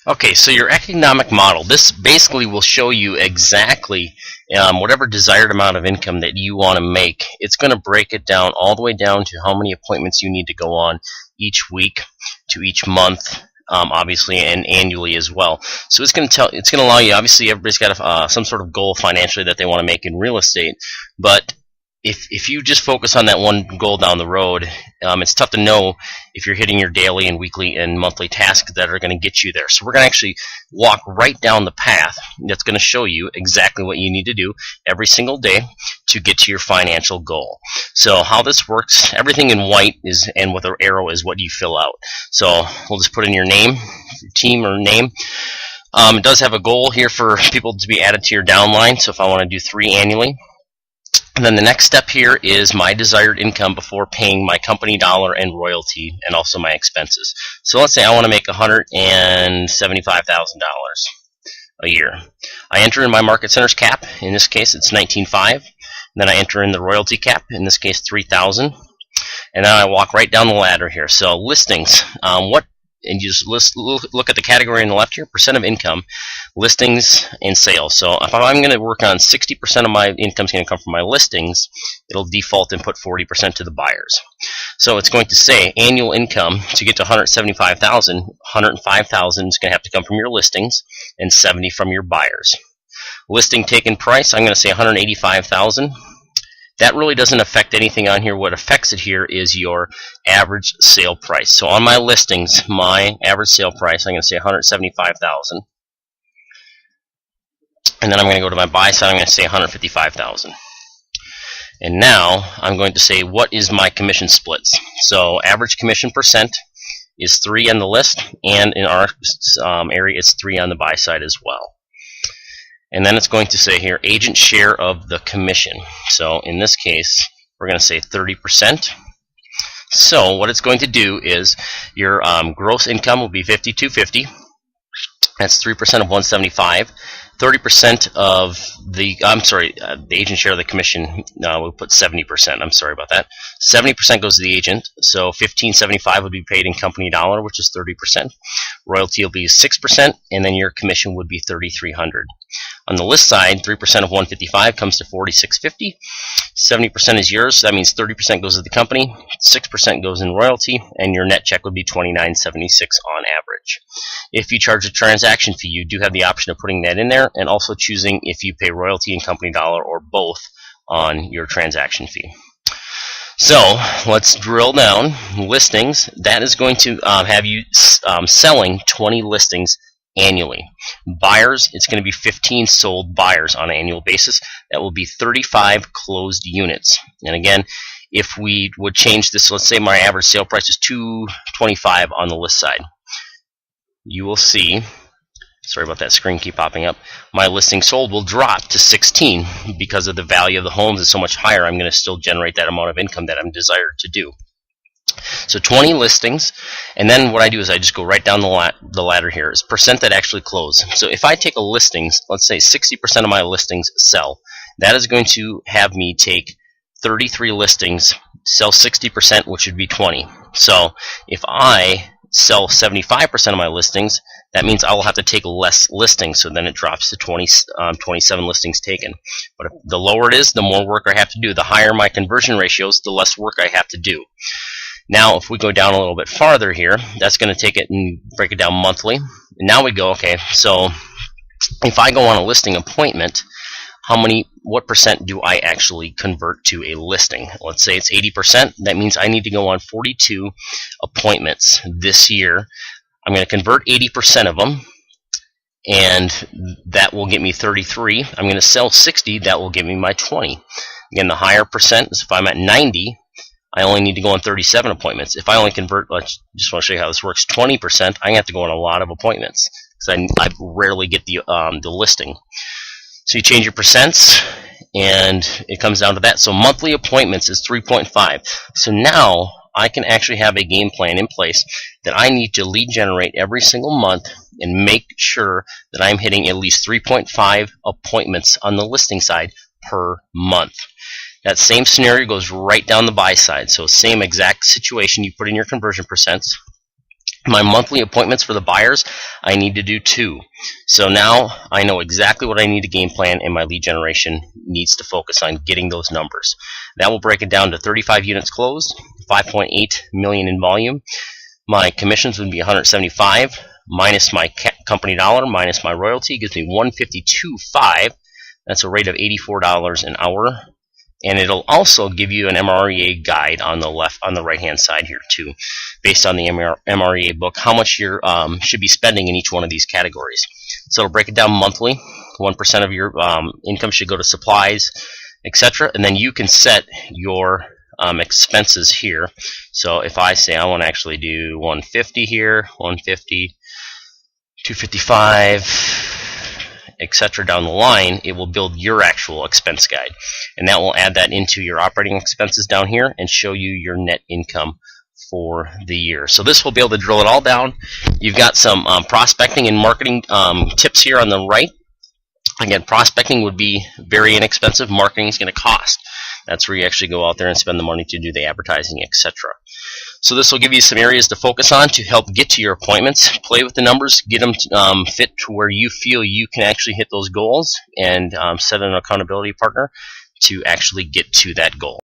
Okay, so your economic model, this basically will show you exactly whatever desired amount of income that you want to make. It's going to break it down all the way down to how many appointments you need to go on each week to each month, obviously, and annually as well. So it's going to allow you. Obviously, everybody's got some sort of goal financially that they want to make in real estate, but if you just focus on that one goal down the road, it's tough to know if you're hitting your daily and weekly and monthly tasks that are going to get you there. So we're going to actually walk right down the path that's going to show you exactly what you need to do every single day to get to your financial goal. So how this works, everything in white is, and with an arrow is what you fill out. So we'll just put in your name, your team or name. It does have a goal here for people to be added to your downline. So if I want to do 3 annually, and then the next step here is my desired income before paying my company dollar and royalty and also my expenses. So let's say I want to make $175,000 a year. I enter in my market centers cap. In this case, it's 19.5. Then I enter in the royalty cap. In this case, 3,000. And then I walk right down the ladder here. So listings, and you just look at the category on the left here, percent of income, listings, and sales. So if I'm going to work on 60% of my income is going to come from my listings, it'll default and put 40% to the buyers. So it's going to say annual income to get to 175,000, 105,000 is going to have to come from your listings and 70 from your buyers. Listing taken price, I'm going to say 185,000. That really doesn't affect anything on here. What affects it here is your average sale price. So on my listings, my average sale price, I'm going to say 175,000. And then I'm going to go to my buy side, I'm going to say 155,000. And now I'm going to say what is my commission splits. So average commission percent is 3 on the list, and in our area it's 3 on the buy side as well. And then it's going to say here, agent share of the commission. So in this case, we're going to say 30%. So what it's going to do is your gross income will be $5,250. That's 3% of 175. 30% of the, the agent share of the commission, we'll put 70%. I'm sorry about that. 70% goes to the agent, so $1,575 would be paid in company dollar, which is 30%. Royalty will be 6%, and then your commission would be $3,300. On the list side, 3% of 155 comes to $4,650. 70% is yours, so that means 30% goes to the company, 6% goes in royalty, and your net check would be $29.76 on average. If you charge a transaction fee, you do have the option of putting that in there and also choosing if you pay royalty and company dollar or both on your transaction fee. So let's drill down. Listings, that is going to have you selling 20 listings annually. Buyers, it's going to be 15 sold buyers on an annual basis. That will be 35 closed units. And again, if we would change this, let's say my average sale price is $225 on the list side. You will see, sorry about that screen keep popping up, my listing sold will drop to 16 because of the value of the homes is so much higher. I'm going to still generate that amount of income that I'm desired to do. So 20 listings, and then what I do is I just go right down the ladder here is percent that actually close. So if I take a listings, let's say 60% of my listings sell, that is going to have me take 33 listings, sell 60%, which would be 20. So if I sell 75% of my listings, that means I will have to take less listings, so then it drops to 27 listings taken. But the lower it is, the more work I have to do. The higher my conversion ratios, the less work I have to do. Now, if we go down a little bit farther here, that's going to take it and break it down monthly. And now we go, okay, so if I go on a listing appointment, what percent do I actually convert to a listing? Let's say it's 80%. That means I need to go on 42 appointments this year. I'm going to convert 80% of them, and that will get me 33. I'm going to sell 60. That will give me my 20. Again, the higher percent is if I'm at 90, I only need to go on 37 appointments. If I only convert, just want to show you how this works, 20%, I have to go on a lot of appointments because I rarely get the listing. So you change your percents, and it comes down to that. So monthly appointments is 3.5. So now I can actually have a game plan in place that I need to lead generate every single month and make sure that I'm hitting at least 3.5 appointments on the listing side per month. That same scenario goes right down the buy side. So same exact situation, you put in your conversion percents. My monthly appointments for the buyers, I need to do 2. So now I know exactly what I need to game plan, and my lead generation needs to focus on getting those numbers. That will break it down to 35 units closed, 5.8 million in volume. My commissions would be 175 minus my company dollar minus my royalty gives me 152.5. That's a rate of $84 an hour. And it'll also give you an MREA guide on the right hand side here too, based on the MREA book, how much you should be spending in each one of these categories. So it'll break it down monthly. 1% of your income should go to supplies, etc. And then you can set your expenses here. So if I say I want to actually do 150 here, 150, 255, etc. down the line, it will build your actual expense guide, and that will add that into your operating expenses down here and show you your net income for the year. So this will be able to drill it all down. You've got some prospecting and marketing tips here on the right. Again, prospecting would be very inexpensive. Marketing is going to cost. That's where you actually go out there and spend the money to do the advertising, etc. So this will give you some areas to focus on to help get to your appointments. Play with the numbers, get them fit to where you feel you can actually hit those goals, and set an accountability partner to actually get to that goal.